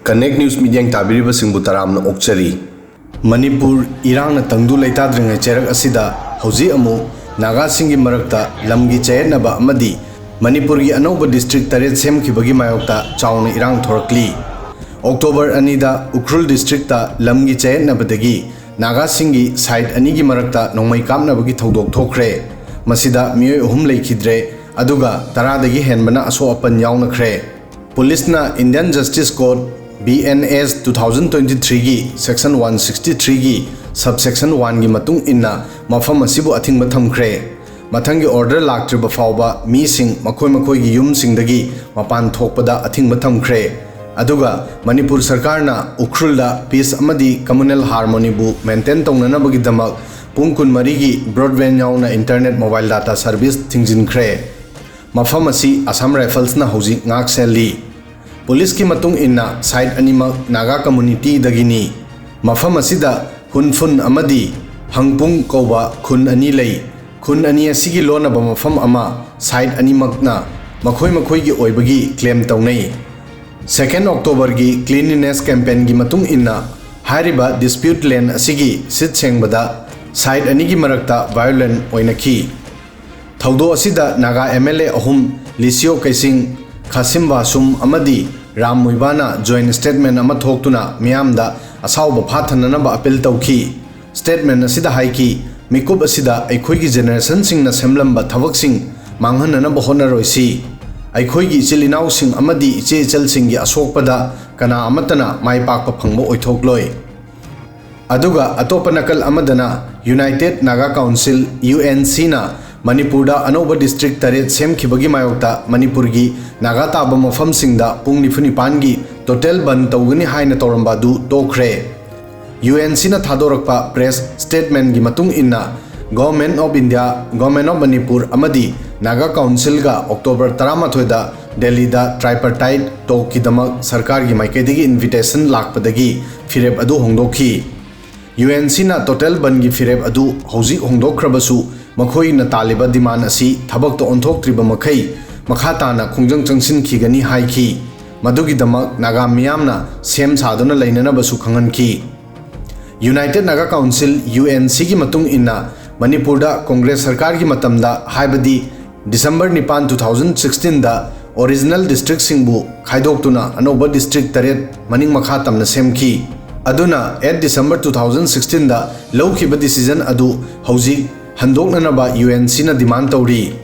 Connect News Media Tabiriba Singbutarama Okchari Manipur Irangna tangdu leitadringei cheirak asida houjik Amuk Nagasingi marakta lamgi chayetnaba amadi Manipur anouba district taret semkhibagi mayokta chaona irang thorakli October 2 da Ukhrul district ta lamgi chayetnabadagi Nagasingi side anigi marakta nongmai kamnabagi thodok thokre masida miyoi ahum leikidre aduga taradagi henbana aso apan yawnakre Police na Indian Justice Code BNS 2023 gi section 163 gi subsection 1 gi matung inna mafam asibu athing mathamkhre mathangi order laktriba fawba mi sing makoi gi yum singdagi mapan thokpada athing mathamkhre aduga Manipur sarkar na Ukhrul da peace amadi communal harmony bu maintain tongnana bagi damak pungkun mari gi broadband yauna internet mobile data service thingjinkre mafam asi Assam Rifles na houjik ngak selli Police ki matung inna side animak Naga community dagini mafam asida hunfun amadi hangpung koba khun ani lei khun ani asigi lona ba mafam ama side animak na makhoi gi oibagi claim tawnai 2 October gi cleanliness campaign gi matung inna hariba dispute land asigi sit sengbada side ani gi marakta violent oinaki thaudo asida Naga MLA ahum Lisio Kaising Khasimba sum amadi Ram Muibana joint statement ama thoktuna miyamda asawba phathananaba appeal tawki statement asida haiki mikub asida aikhoigi generation singna semlamba thabaksing manghananaba honaroisi aikhoigi chilinau sing amadi iche chal singi asokpada kana amatana maipakpa phangba oithokloi aduga atopa nakal amadana United Naga Council UNC na Manipur da anouba district taret semkhibagi mayokta Manipur gi Naga taba mafam singda pung nifunipan gi total ban tawgani haina tawramba du tokre UNC na thadorakpa press statement gi matung inna Government of India Government of Manipur amadi Naga Council ga October 13 da Delhi da tripartite talk ki damak sarkar gi maikaidagi invitation lakpadagi fireb adu hongdokhi UNC na total ban gi fireb adu houjik hongdokrabasu makhoi na taliba demand asi thabak to onthok triba makhai makhata na khungjang changsin khigani haiki madugi damak Naga miyamna sem sadona lainana basu khangan ki United Naga Council UNC gi matung inna Manipur da Congress sarkar gi matamda haibadi December 9 2016 da original district singbu khaidoktuna anouba district taret maning makha tamna semki aduna 8 December 2016 da lawkhiba decision adu houjik handoknanaba UNC na demand tawri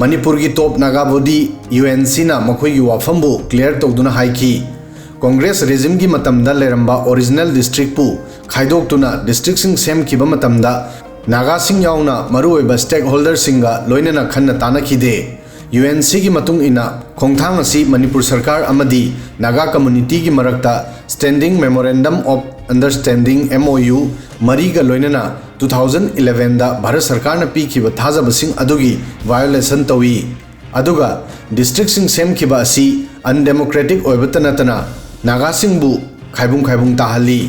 Manipur gi top Naga body UNC na makhoi gi wafambu clear tawduna haiki Congress regime gi matamda leramba original district pu khaidoktuna district sing sem kiba matamda Naga sing yauna maruoiba stakeholder singa loinana khanna tanakhide UNC gi matung ina khongthang asi Manipur sarkar amadi Naga community gi marakta standing memorandum of understanding MOU mariga loinana 2011 da Bharat sarkar na pikhiba thajabasing adugi violation tawi aduga district sing semkhiba asi undemocratic oibatanatana Naga singbu khaibung tahali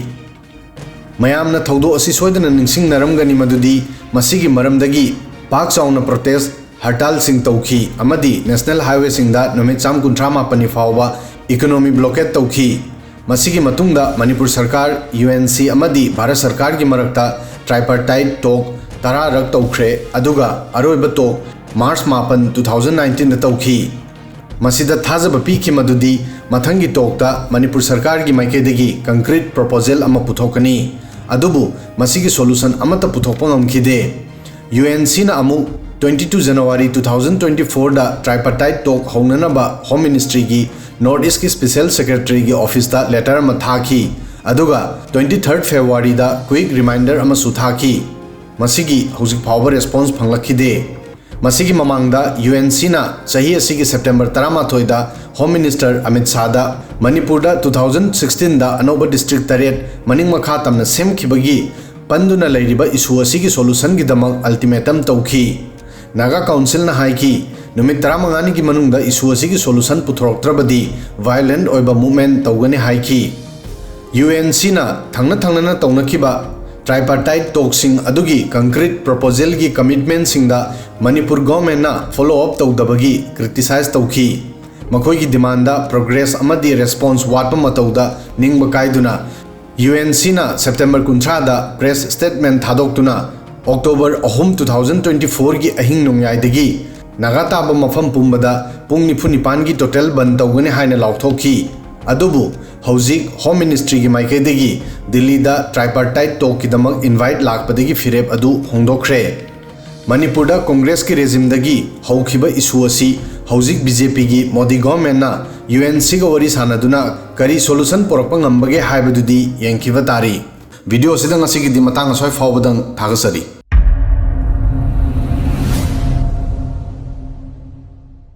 mayamna thaudo asi soidana ningsing naramgani madudi masigi maramdagi pak chauna protest hartal sing tawki amadi national highway singda nomit cham kunthra mapani fawba economy blockade tawki masigi matungda Manipur sarkar UNC amadi Bharat sarkar gi marakta tripartite talk tara rak tawkhre aduga aroiba talk March 8 2019 da tawki masida thajaba pikhi madudi mathangi talk ta Manipur sarkar gi maikaidagi concrete proposal ama puthokani adubu masigi solution amata puthokpa ngamkhide UNC na amuk 22 January 2024 da tripartite talk hongnanaba Home Ministry gi North East ki Special Secretary gi office da letter ma thaki aduga 23 February da quick reminder ama suthaki masigi houjik phawba response phanglakhide masigi mamangda UNC na sahi asigi September 13 da Home Minister Amit Shah da Manipur da 2016 da anouba district taret maning makha tamna semkhibagi panduna leiriba issue asigi solution gi damak ultimatum tawki Naga Council na haiki numit 15 gi manungda issue asigi solution puthoroktrabadi violent oiba movement tawgani haiki UNC na thangna tawnakiba tripartite talk sing adugi concrete proposal gi commitment singda Manipur government na follow up tawdabagi criticize tawki ꯃꯈꯣꯏꯒꯤ demand progress ꯑꯃꯗꯤ response ꯋꯥꯠꯄ ꯃꯇꯧꯗ ꯅꯤꯡꯕ ꯀꯥꯏꯗꯨꯅ UNCꯅ September 30ꯗ press statement ꯊꯥꯗꯣꯛꯇꯨꯅ October 3, 2024ꯒꯤ ꯑꯍꯤꯡ ꯅꯣꯡꯌꯥꯏꯗꯒꯤ ꯅꯥꯒꯥ ꯇꯥꯕ ꯃꯐꯝ ꯄꯨꯝꯕꯗ ꯄꯨꯡ 94ꯒꯤ ꯇꯣꯇꯦꯜ ꯕꯟ ꯇꯧꯒꯅꯤ ꯍꯥꯏꯅ ꯂꯥꯎꯊꯣꯛꯈꯤ ꯑꯗꯨꯕꯨ ꯍꯧꯖꯤꯛ ꯍꯣꯝ ꯃꯤꯅꯤꯁꯇ꯭रीꯒꯤ ꯃꯥꯏꯀꯩꯗꯒꯤ ꯗꯤꯜꯂꯤꯗ ꯇ꯭ꯔꯥꯏꯄꯥꯔꯇꯥꯏꯠ ꯇꯣꯛꯀꯤꯗꯃꯛ ꯏꯟꯚꯥꯏꯠ ꯂꯥꯛꯄꯗꯒꯤ ꯐꯤꯔꯦꯞ ꯑꯗꯨ ꯍꯣꯡꯗꯣꯛꯈ꯭ꯔꯦ ꯃꯅꯤꯄꯨꯔꯗ ꯀꯣꯡꯒ꯭ꯔꯦꯁꯀꯤ ꯔꯦꯖꯤꯝꯗꯒꯤ ꯍꯧꯈꯤꯕ ꯏꯁꯨ ꯑꯁꯤ ꯍꯧꯖꯤꯛ BJPꯒꯤ ꯃꯣꯗꯤ ꯒꯣꯚꯔꯟꯃꯦꯟꯠꯅ UNCꯒ ꯋꯥꯔꯤ ꯁꯥꯟꯅꯗꯨꯅ ꯀꯔꯤ ꯁꯣꯂꯨꯁꯟ ꯄꯨꯔꯛꯄ ꯉꯝꯕꯒꯦ ꯍꯥꯏꯕꯗꯨꯗꯤ ꯌꯦꯡꯈꯤꯕ ꯇꯥꯔꯤ ꯚꯤꯗꯤꯑꯣ ꯑꯁꯤꯗ ꯉꯁꯤꯒꯤꯗꯤ ꯃꯇꯥꯡ ꯑꯁ꯭ꯋꯥꯏ ꯐꯥꯎꯕꯗꯪ ꯊꯥꯒꯠꯆꯔꯤ